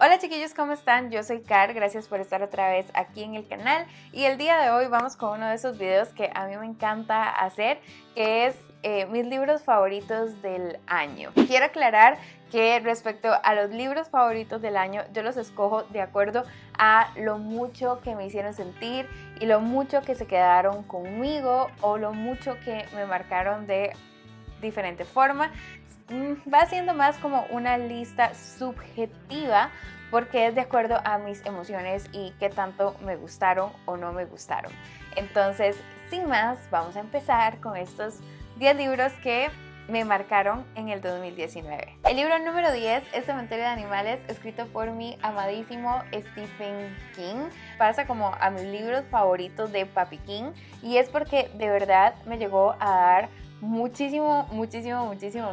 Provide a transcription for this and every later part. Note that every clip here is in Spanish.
Hola chiquillos, ¿cómo están? Yo soy Car, gracias por estar otra vez aquí en el canal y el día de hoy vamos con uno de esos videos que a mí me encanta hacer, que es mis libros favoritos del año. Quiero aclarar que respecto a los libros favoritos del año, yo los escojo de acuerdo a lo mucho que me hicieron sentir y lo mucho que se quedaron conmigo o lo mucho que me marcaron de diferente forma. Va siendo más como una lista subjetiva porque es de acuerdo a mis emociones y qué tanto me gustaron o no me gustaron. Entonces, sin más, vamos a empezar con estos 10 libros que me marcaron en el 2019. El libro número 10 es Cementerio de Animales, escrito por mi amadísimo Stephen King. Pasa como a mis libros favoritos de Papi King y es porque de verdad me llegó a dar muchísimo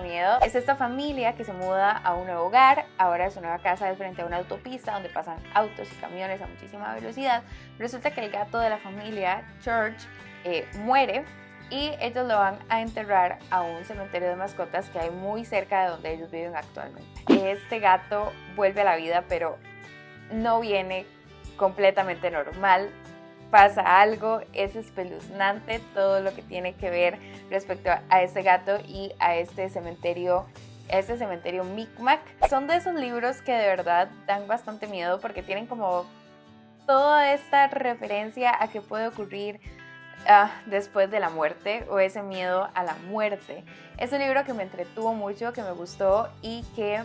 miedo. Es esta familia que se muda a un nuevo hogar, ahora su nueva casa es frente a una autopista donde pasan autos y camiones a muchísima velocidad. Resulta que el gato de la familia, George, muere y ellos lo van a enterrar a un cementerio de mascotas que hay muy cerca de donde ellos viven actualmente. Este gato vuelve a la vida, pero no viene completamente normal. Pasa algo, es espeluznante todo lo que tiene que ver respecto a este gato y a este cementerio Micmac. Son de esos libros que de verdad dan bastante miedo porque tienen como toda esta referencia a qué puede ocurrir después de la muerte o ese miedo a la muerte. Es un libro que me entretuvo mucho, que me gustó y que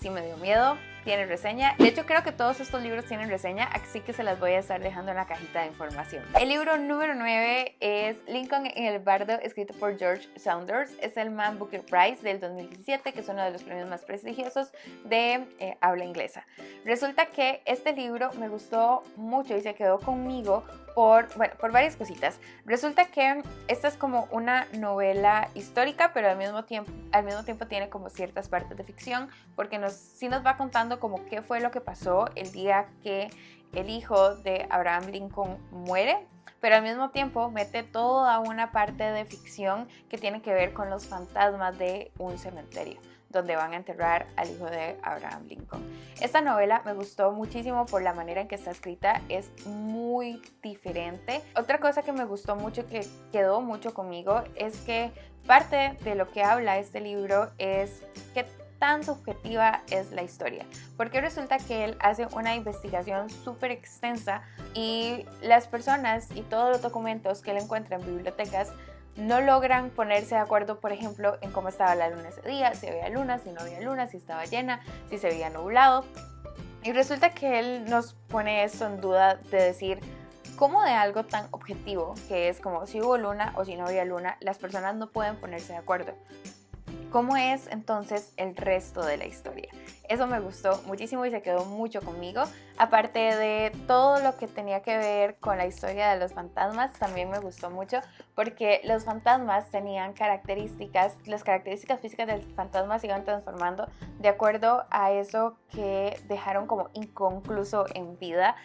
sí me dio miedo. Tiene reseña. De hecho, creo que todos estos libros tienen reseña, así que se las voy a estar dejando en la cajita de información. El libro número 9 es Lincoln en el Bardo, escrito por George Saunders. Es el Man Booker Prize del 2017, que es uno de los premios más prestigiosos de habla inglesa. Resulta que este libro me gustó mucho y se quedó conmigo por varias cositas. Resulta que esta es como una novela histórica, pero al mismo tiempo tiene como ciertas partes de ficción, porque sí nos va contando como qué fue lo que pasó el día que el hijo de Abraham Lincoln muere, pero al mismo tiempo mete toda una parte de ficción que tiene que ver con los fantasmas de un cementerio donde van a enterrar al hijo de Abraham Lincoln. Esta novela me gustó muchísimo por la manera en que está escrita, es muy diferente. Otra cosa que me gustó mucho, que quedó mucho conmigo, es que parte de lo que habla este libro es qué tan subjetiva es la historia, porque resulta que él hace una investigación súper extensa y las personas y todos los documentos que él encuentra en bibliotecas no logran ponerse de acuerdo, por ejemplo, en cómo estaba la luna ese día, si había luna, si no había luna, si estaba llena, si se veía nublado. Y resulta que él nos pone esto en duda de decir, ¿cómo de algo tan objetivo, que es como si hubo luna o si no había luna, las personas no pueden ponerse de acuerdo? ¿Cómo es entonces el resto de la historia? Eso me gustó muchísimo y se quedó mucho conmigo. Aparte de todo lo que tenía que ver con la historia de los fantasmas, también me gustó mucho porque los fantasmas tenían características, las características físicas del fantasma se iban transformando de acuerdo a eso que dejaron como inconcluso en vida.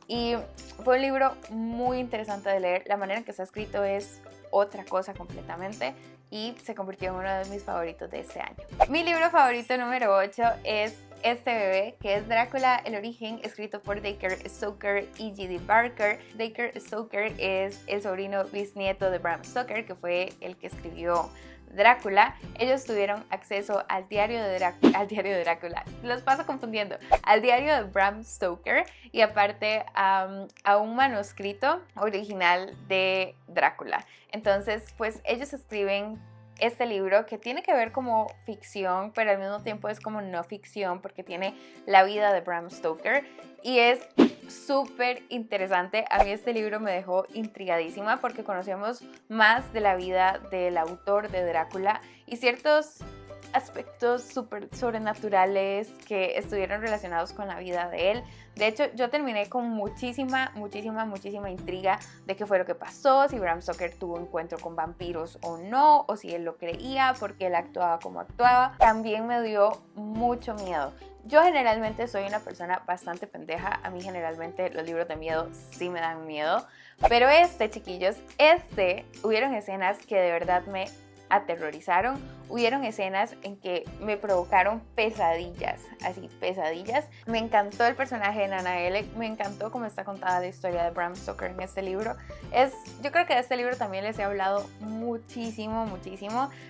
Y fue un libro muy interesante de leer. La manera en que está escrito es otra cosa completamente y se convirtió en uno de mis favoritos de este año. Mi libro favorito número 8 es Este bebé, que es Drácula, el origen, escrito por Dacre Stoker y J.D. Barker. Dacre Stoker es el sobrino bisnieto de Bram Stoker, que fue el que escribió Drácula. Ellos tuvieron acceso al diario de Drácula, los paso confundiendo, al diario de Bram Stoker y aparte a un manuscrito original de Drácula. Entonces, pues ellos escriben este libro que tiene que ver como ficción, pero al mismo tiempo es como no ficción porque tiene la vida de Bram Stoker y es súper interesante. A mí este libro me dejó intrigadísima porque conocemos más de la vida del autor de Drácula y ciertos aspectos súper sobrenaturales que estuvieron relacionados con la vida de él. De hecho, yo terminé con muchísima intriga de qué fue lo que pasó, si Bram Stoker tuvo encuentro con vampiros o no, o si él lo creía, porque él actuaba como actuaba. También me dio mucho miedo. Yo generalmente soy una persona bastante pendeja, a mí generalmente los libros de miedo sí me dan miedo, pero chiquillos, hubieron escenas que de verdad me aterrorizaron. Hubieron escenas en que me provocaron pesadillas, así pesadillas. Me encantó el personaje de Nana Elec, me encantó cómo está contada la historia de Bram Stoker en este libro. Yo creo que de este libro también les he hablado muchísimo,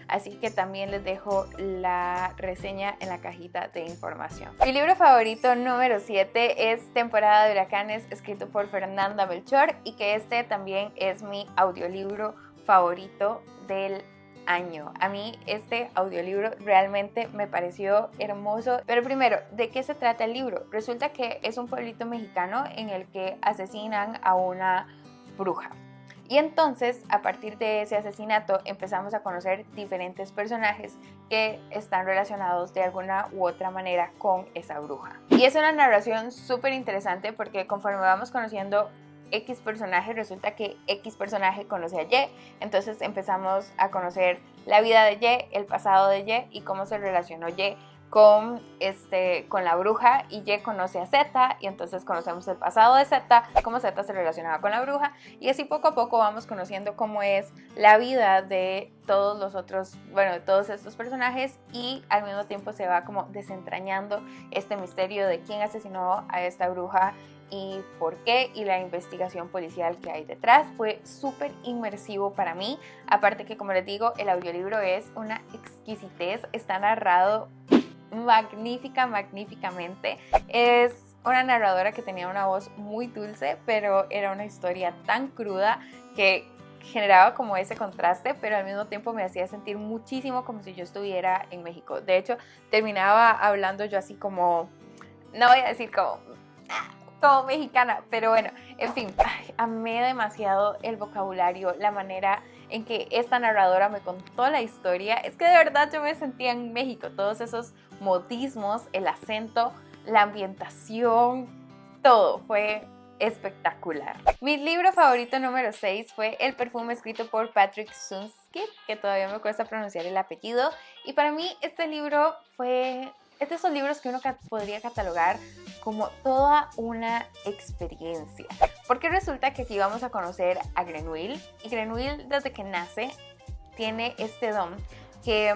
así que también les dejo la reseña en la cajita de información. Mi libro favorito número 7 es Temporada de Huracanes, escrito por Fernanda Melchor, y que este también es mi audiolibro favorito del año. A mí este audiolibro realmente me pareció hermoso. Pero primero, ¿de qué se trata el libro? Resulta que es un pueblito mexicano en el que asesinan a una bruja. Y entonces, a partir de ese asesinato, empezamos a conocer diferentes personajes que están relacionados de alguna u otra manera con esa bruja. Y es una narración súper interesante porque conforme vamos conociendo X personaje, resulta que X personaje conoce a Y, entonces empezamos a conocer la vida de Y, el pasado de Y y cómo se relacionó Y con la bruja, y Y conoce a Z y entonces conocemos el pasado de Z, cómo Z se relacionaba con la bruja, y así poco a poco vamos conociendo cómo es la vida de todos los otros, bueno, de todos estos personajes, y al mismo tiempo se va como desentrañando este misterio de quién asesinó a esta bruja y por qué, y la investigación policial que hay detrás. Fue súper inmersivo para mí, aparte que, como les digo, el audiolibro es una exquisitez, está narrado magníficamente. Es una narradora que tenía una voz muy dulce, pero era una historia tan cruda que generaba como ese contraste, pero al mismo tiempo me hacía sentir muchísimo como si yo estuviera en México. De hecho, terminaba hablando yo así como, no voy a decir como mexicana, pero bueno, en fin, amé demasiado el vocabulario, la manera en que esta narradora me contó la historia. Es que de verdad yo me sentía en México, todos esos modismos, el acento, la ambientación, todo fue espectacular. Mi libro favorito número 6 fue El perfume, escrito por Patrick Sunsky, que todavía me cuesta pronunciar el apellido, y para mí este libro es de esos libros que uno podría catalogar como toda una experiencia, porque resulta que aquí vamos a conocer a Grenouille, y Grenouille desde que nace tiene este don que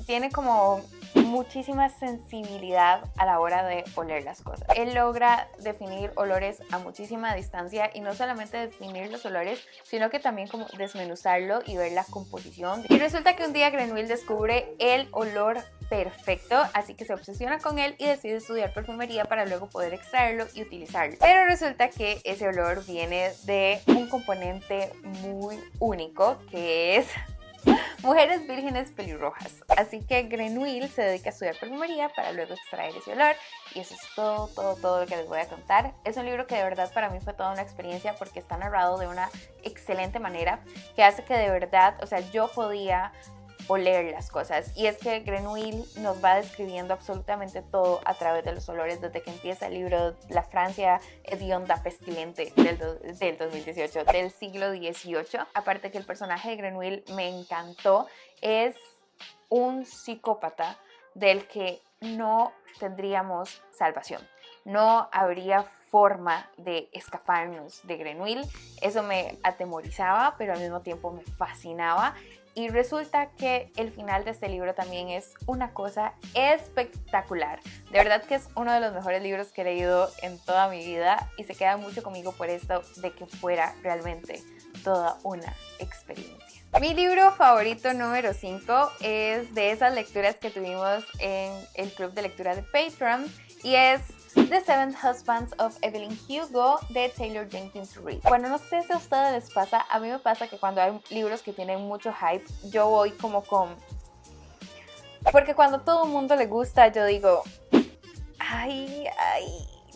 tiene como muchísima sensibilidad a la hora de oler las cosas. Él logra definir olores a muchísima distancia, y no solamente definir los olores, sino que también como desmenuzarlo y ver la composición. Y resulta que un día Grenouille descubre el olor perfecto, así que se obsesiona con él y decide estudiar perfumería para luego poder extraerlo y utilizarlo. Pero resulta que ese olor viene de un componente muy único, que es mujeres vírgenes pelirrojas. Así que Grenouille se dedica a estudiar perfumería para luego extraer ese olor, y eso es todo lo que les voy a contar. Es un libro que de verdad para mí fue toda una experiencia, porque está narrado de una excelente manera que hace que de verdad, o sea, yo podía oler las cosas. Y es que Grenouille nos va describiendo absolutamente todo a través de los olores, desde que empieza el libro La Francia hedionda pestilente del 2018, del siglo XVIII. Aparte que el personaje de Grenouille me encantó, es un psicópata del que no tendríamos salvación. No habría forma de escaparnos de Grenouille. Eso me atemorizaba, pero al mismo tiempo me fascinaba. Y resulta que el final de este libro también es una cosa espectacular. De verdad que es uno de los mejores libros que he leído en toda mi vida, y se queda mucho conmigo por esto de que fuera realmente toda una experiencia. Mi libro favorito número 5 es de esas lecturas que tuvimos en el club de lectura de Patreon, y es The Seven Husbands of Evelyn Hugo de Taylor Jenkins Reid. Bueno, no sé si a ustedes les pasa, a mí me pasa que cuando hay libros que tienen mucho hype, yo voy como con... Porque cuando todo el mundo le gusta, yo digo, ay.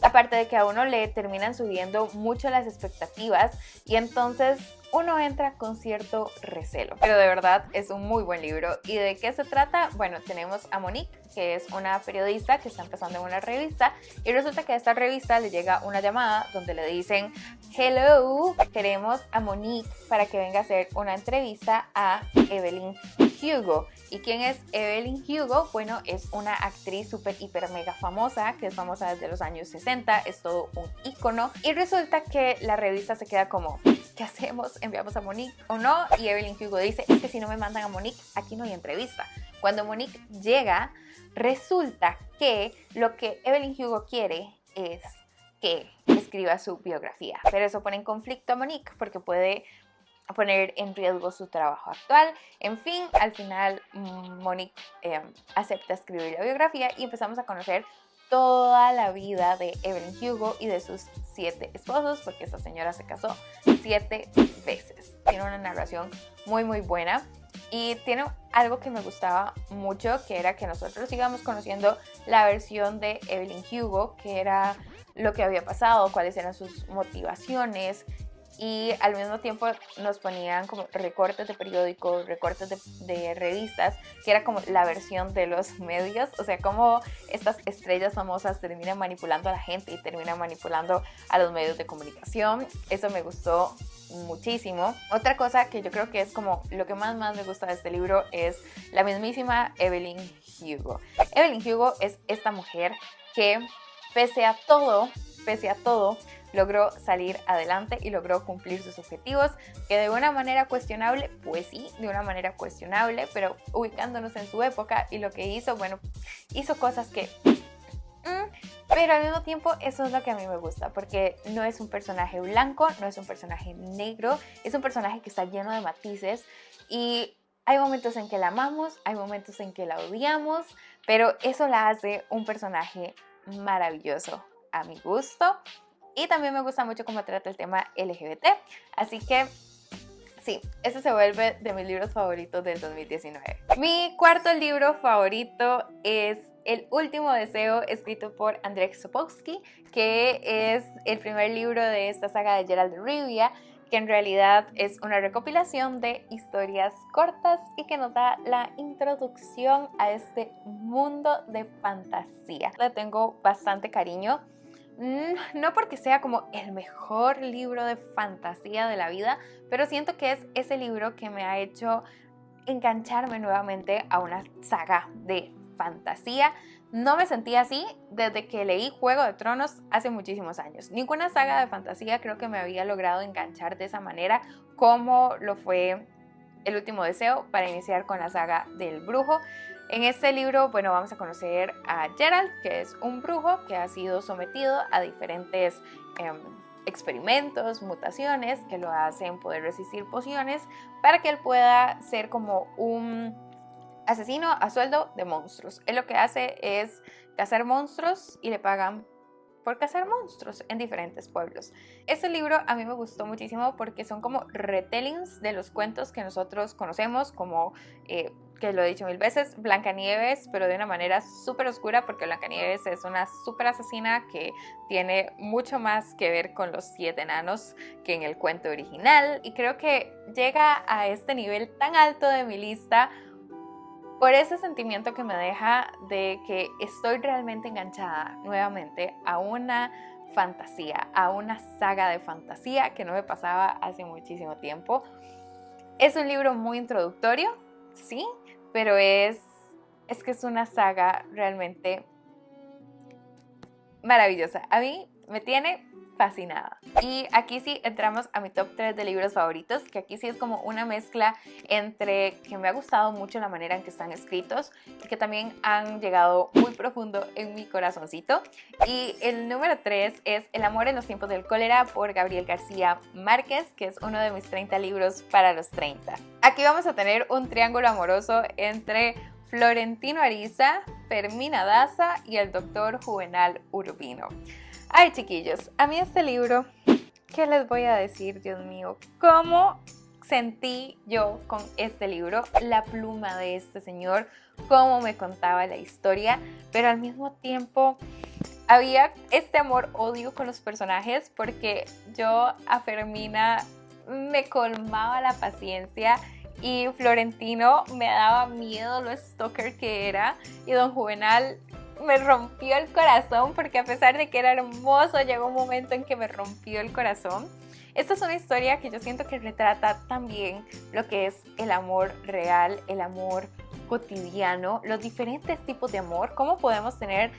Aparte de que a uno le terminan subiendo mucho las expectativas, y entonces uno entra con cierto recelo. Pero de verdad es un muy buen libro. ¿Y de qué se trata? Bueno, tenemos a Monique, que es una periodista que está empezando en una revista, y resulta que a esta revista le llega una llamada donde le dicen: hello, queremos a Monique para que venga a hacer una entrevista a Evelyn Hugo. ¿Y quién es Evelyn Hugo? Bueno, es una actriz súper, hiper, mega famosa, que es famosa desde los años 60, es todo un ícono. Y resulta que la revista se queda como: ¿qué hacemos? ¿Enviamos a Monique o no? Y Evelyn Hugo dice, es que si no me mandan a Monique, aquí no hay entrevista. Cuando Monique llega, resulta que lo que Evelyn Hugo quiere es que escriba su biografía, pero eso pone en conflicto a Monique porque puede poner en riesgo su trabajo actual. En fin, al final Monique acepta escribir la biografía y empezamos a conocer toda la vida de Evelyn Hugo y de sus 7 esposos, porque esta señora se casó 7 veces. Tiene una narración muy muy buena y tiene algo que me gustaba mucho, que era que nosotros íbamos conociendo la versión de Evelyn Hugo, que era lo que había pasado, cuáles eran sus motivaciones, y al mismo tiempo nos ponían como recortes de periódicos, recortes de revistas, que era como la versión de los medios, o sea, como estas estrellas famosas terminan manipulando a la gente y terminan manipulando a los medios de comunicación. Eso me gustó muchísimo. Otra cosa que yo creo que es como lo que más me gusta de este libro es la mismísima Evelyn Hugo. Evelyn Hugo es esta mujer que pese a todo, logró salir adelante y logró cumplir sus objetivos, que de una manera cuestionable, pues sí, de una manera cuestionable, pero ubicándonos en su época y lo que hizo, bueno, hizo cosas que... pero al mismo tiempo eso es lo que a mí me gusta, porque no es un personaje blanco, no es un personaje negro, es un personaje que está lleno de matices y hay momentos en que la amamos, hay momentos en que la odiamos, pero eso la hace un personaje maravilloso a mi gusto. Y también me gusta mucho cómo trata el tema LGBT. Así que sí, ese se vuelve de mis libros favoritos del 2019. Mi cuarto libro favorito es El último deseo, escrito por Andrzej Sapkowski, que es el primer libro de esta saga de Geralt de Rivia, que en realidad es una recopilación de historias cortas y que nos da la introducción a este mundo de fantasía. Le tengo bastante cariño. No porque sea como el mejor libro de fantasía de la vida, pero siento que es ese libro que me ha hecho engancharme nuevamente a una saga de fantasía. No me sentía así desde que leí Juego de Tronos hace muchísimos años. Ninguna saga de fantasía creo que me había logrado enganchar de esa manera como lo fue El último deseo para iniciar con la saga del brujo. En este libro, bueno, vamos a conocer a Geralt, que es un brujo que ha sido sometido a diferentes experimentos, mutaciones que lo hacen poder resistir pociones para que él pueda ser como un asesino a sueldo de monstruos. Él lo que hace es cazar monstruos y le pagan por cazar monstruos en diferentes pueblos. Este libro a mí me gustó muchísimo porque son como retellings de los cuentos que nosotros conocemos, como, que lo he dicho mil veces, Blancanieves, pero de una manera súper oscura, porque Blancanieves es una súper asesina que tiene mucho más que ver con los 7 enanos que en el cuento original, y creo que llega a este nivel tan alto de mi lista por ese sentimiento que me deja de que estoy realmente enganchada nuevamente a una fantasía, a una saga de fantasía que no me pasaba hace muchísimo tiempo. Es un libro muy introductorio, sí, pero es que es una saga realmente maravillosa. A mí me tiene fascinada. Y aquí sí entramos a mi top 3 de libros favoritos, que aquí sí es como una mezcla entre que me ha gustado mucho la manera en que están escritos y que también han llegado muy profundo en mi corazoncito. Y el número 3 es El amor en los tiempos del cólera por Gabriel García Márquez, que es uno de mis 30 libros para los 30. Aquí vamos a tener un triángulo amoroso entre Florentino Ariza, Fermina Daza y el doctor Juvenal Urbino. Ay, chiquillos, a mí este libro, ¿qué les voy a decir? Dios mío, ¿cómo sentí yo con este libro? La pluma de este señor, cómo me contaba la historia, pero al mismo tiempo había este amor-odio con los personajes, porque yo a Fermina me colmaba la paciencia y Florentino me daba miedo lo stalker que era, y don Juvenal me rompió el corazón, porque a pesar de que era hermoso, llegó un momento en que me rompió el corazón. Esta es una historia que yo siento que retrata también lo que es el amor real, el amor cotidiano, los diferentes tipos de amor, cómo podemos tener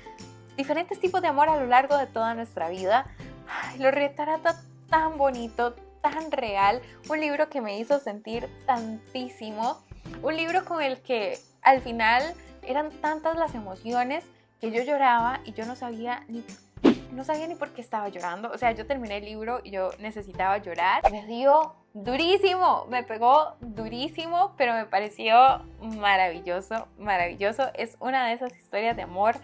diferentes tipos de amor a lo largo de toda nuestra vida. Ay, lo retrata tan bonito, tan real, un libro que me hizo sentir tantísimo, un libro con el que al final eran tantas las emociones que yo lloraba y yo no sabía ni por qué estaba llorando. O sea, yo terminé el libro y yo necesitaba llorar. Me dio durísimo, me pegó durísimo, pero me pareció maravilloso, maravilloso. Es una de esas historias de amor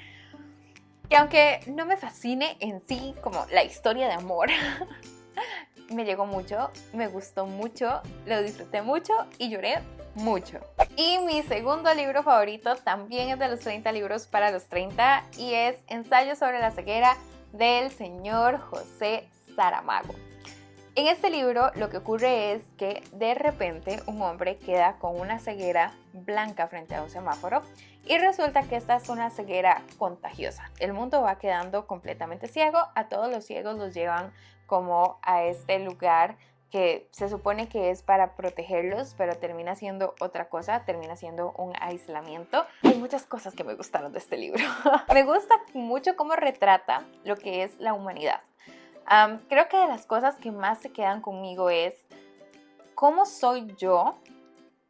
que, aunque no me fascine en sí como la historia de amor, me llegó mucho, me gustó mucho, lo disfruté mucho y lloré mucho. Y mi segundo libro favorito también es de los 30 libros para los 30 y es Ensayo sobre la ceguera del señor José Saramago. En este libro lo que ocurre es que de repente un hombre queda con una ceguera blanca frente a un semáforo y resulta que esta es una ceguera contagiosa. El mundo va quedando completamente ciego, a todos los ciegos los llevan como a este lugar que se supone que es para protegerlos, pero termina siendo otra cosa, termina siendo un aislamiento. Hay muchas cosas que me gustaron de este libro. Me gusta mucho cómo retrata lo que es la humanidad. Creo que de las cosas que más se quedan conmigo es cómo soy yo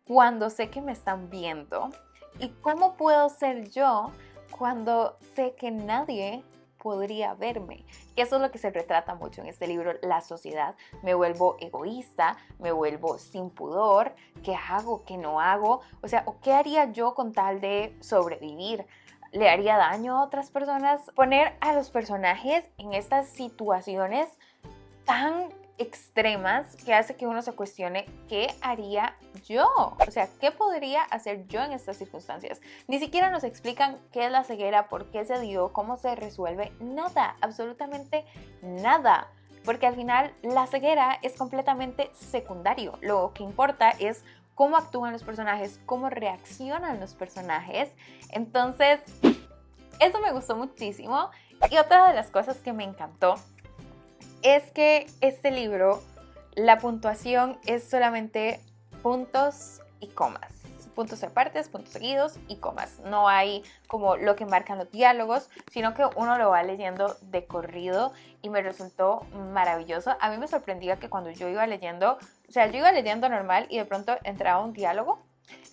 cuando sé que me están viendo y cómo puedo ser yo cuando sé que nadie podría verme, que eso es lo que se retrata mucho en este libro, la sociedad. Me vuelvo egoísta, me vuelvo sin pudor, ¿qué hago, qué no hago? O sea, ¿o qué haría yo con tal de sobrevivir? ¿Le haría daño a otras personas? Poner a los personajes en estas situaciones tan extremas que hace que uno se cuestione ¿qué haría yo? O sea, ¿qué podría hacer yo en estas circunstancias? Ni siquiera nos explican qué es la ceguera, por qué se dio, cómo se resuelve, nada, absolutamente nada. Porque al final la ceguera es completamente secundario. Lo que importa es cómo actúan los personajes, cómo reaccionan los personajes. Entonces, eso me gustó muchísimo. Y otra de las cosas que me encantó es que este libro, la puntuación es solamente puntos y comas. Puntos aparte, puntos seguidos y comas. No hay como lo que marcan los diálogos, sino que uno lo va leyendo de corrido y me resultó maravilloso. A mí me sorprendía que cuando yo iba leyendo, o sea, yo iba leyendo normal y de pronto entraba un diálogo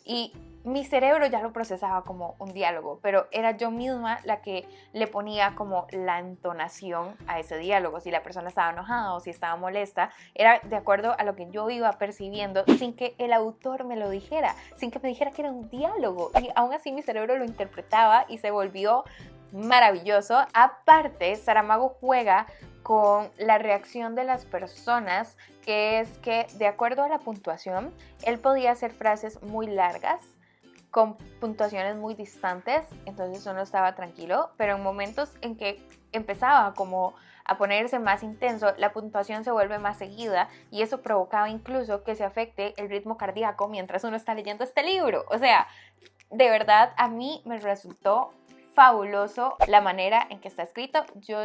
y mi cerebro ya lo procesaba como un diálogo, pero era yo misma la que le ponía como la entonación a ese diálogo. Si la persona estaba enojada o si estaba molesta, era de acuerdo a lo que yo iba percibiendo sin que el autor me lo dijera, sin que me dijera que era un diálogo. Y aún así mi cerebro lo interpretaba y se volvió maravilloso. Aparte, Saramago juega con la reacción de las personas, que es que de acuerdo a la puntuación, él podía hacer frases muy largas con puntuaciones muy distantes, entonces uno estaba tranquilo, pero en momentos en que empezaba como a ponerse más intenso, la puntuación se vuelve más seguida y eso provocaba incluso que se afecte el ritmo cardíaco mientras uno está leyendo este libro. O sea, de verdad a mí me resultó fabuloso la manera en que está escrito. Yo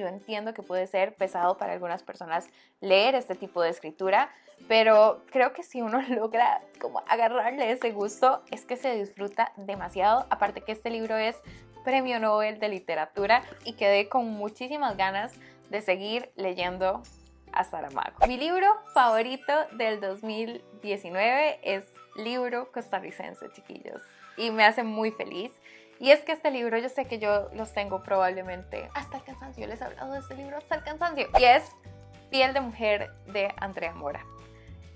entiendo que puede ser pesado para algunas personas leer este tipo de escritura, pero creo que si uno logra como agarrarle ese gusto, es que se disfruta demasiado. Aparte que este libro es Premio Nobel de Literatura y quedé con muchísimas ganas de seguir leyendo a Saramago. Mi libro favorito del 2019 es Libro Costarricense, chiquillos, y me hace muy feliz. Y es que este libro, yo sé que yo los tengo probablemente hasta el cansancio, les he hablado de este libro hasta el cansancio, y es Piel de Mujer de Andrea Mora.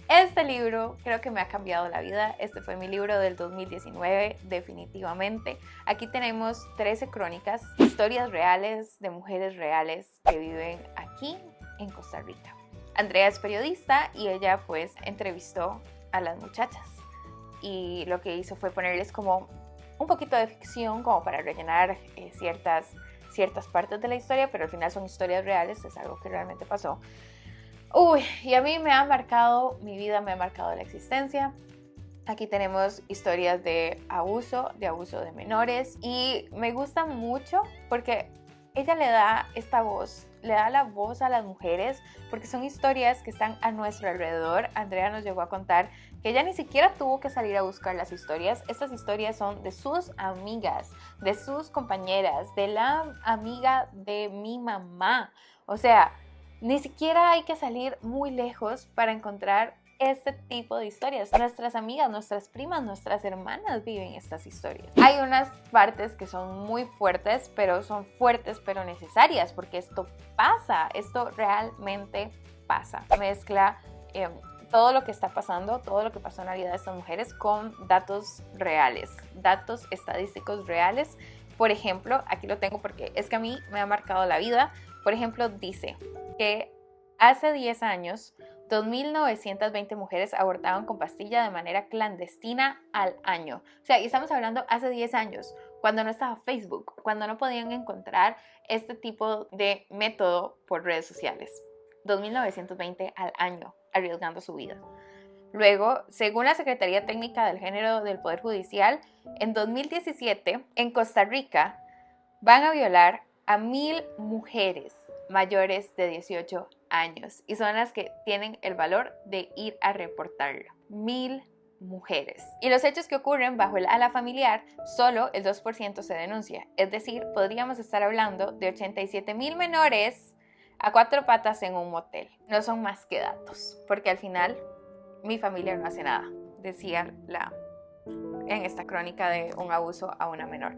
Este libro creo que me ha cambiado la vida. Este fue mi libro del 2019, definitivamente. Aquí tenemos 13 crónicas, historias reales de mujeres reales que viven aquí en Costa Rica. Andrea es periodista y ella pues entrevistó a las muchachas y lo que hizo fue ponerles como un poquito de ficción como para rellenar ciertas partes de la historia, pero al final son historias reales, es algo que realmente pasó. Y a mí me ha marcado mi vida, me ha marcado la existencia. Aquí tenemos historias de abuso de menores y me gusta mucho porque ella le da esta voz, le da la voz a las mujeres porque son historias que están a nuestro alrededor. Andrea nos llegó a contar que ella ni siquiera tuvo que salir a buscar las historias. Estas historias son de sus amigas, de sus compañeras, de la amiga de mi mamá. O sea, Ni siquiera hay que salir muy lejos para encontrar este tipo de historias. Nuestras amigas, nuestras primas, nuestras hermanas viven estas historias. Hay unas partes que son muy fuertes, pero son fuertes pero necesarias, porque esto pasa, esto realmente pasa. Mezcla todo lo que está pasando, todo lo que pasó en la vida de estas mujeres con datos reales, datos estadísticos reales. Por ejemplo, aquí lo tengo porque es que a mí me ha marcado la vida. Por ejemplo, dice que hace 10 años 2.920 mujeres abortaban con pastilla de manera clandestina al año. O sea, y estamos hablando hace 10 años, cuando no estaba Facebook, cuando no podían encontrar este tipo de método por redes sociales. 2.920 al año, arriesgando su vida. Luego, según la Secretaría Técnica del Género del Poder Judicial, en 2017, en Costa Rica, van a violar a 1.000 mujeres mayores de 18 años y son las que tienen el valor de ir a reportarlo. 1.000 mujeres. Y los hechos que ocurren bajo el ala familiar, solo el 2% se denuncia. Es decir, podríamos estar hablando de 87.000 menores a 4 patas en un motel. No son más que datos, porque al final mi familia no hace nada, decía en esta crónica de un abuso a una menor.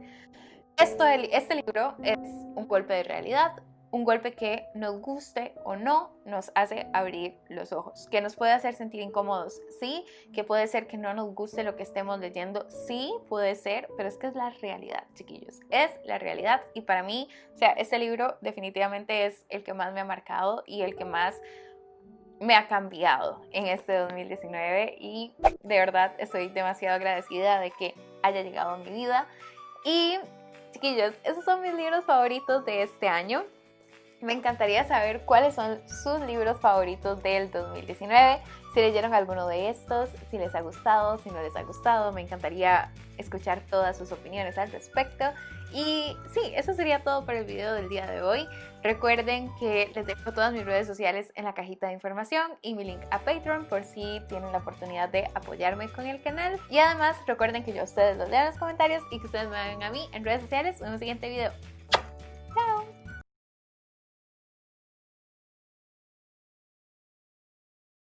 Este libro es un golpe de realidad, un golpe que nos guste o no nos hace abrir los ojos, que nos puede hacer sentir incómodos, sí, que puede ser que no nos guste lo que estemos leyendo, sí, puede ser, pero es que es la realidad, chiquillos, es la realidad. Y para mí, o sea, este libro definitivamente es el que más me ha marcado y el que más me ha cambiado en este 2019 y de verdad estoy demasiado agradecida de que haya llegado a mi vida. Y chiquillos, esos son mis libros favoritos de este año. Me encantaría saber cuáles son sus libros favoritos del 2019, si leyeron alguno de estos, si les ha gustado, si no les ha gustado. Me encantaría escuchar todas sus opiniones al respecto. Y sí, eso sería todo por el video del día de hoy. Recuerden que les dejo todas mis redes sociales en la cajita de información y mi link a Patreon por si tienen la oportunidad de apoyarme con el canal. Y además recuerden que yo a ustedes los leo en los comentarios y que ustedes me ven a mí en redes sociales en un siguiente video.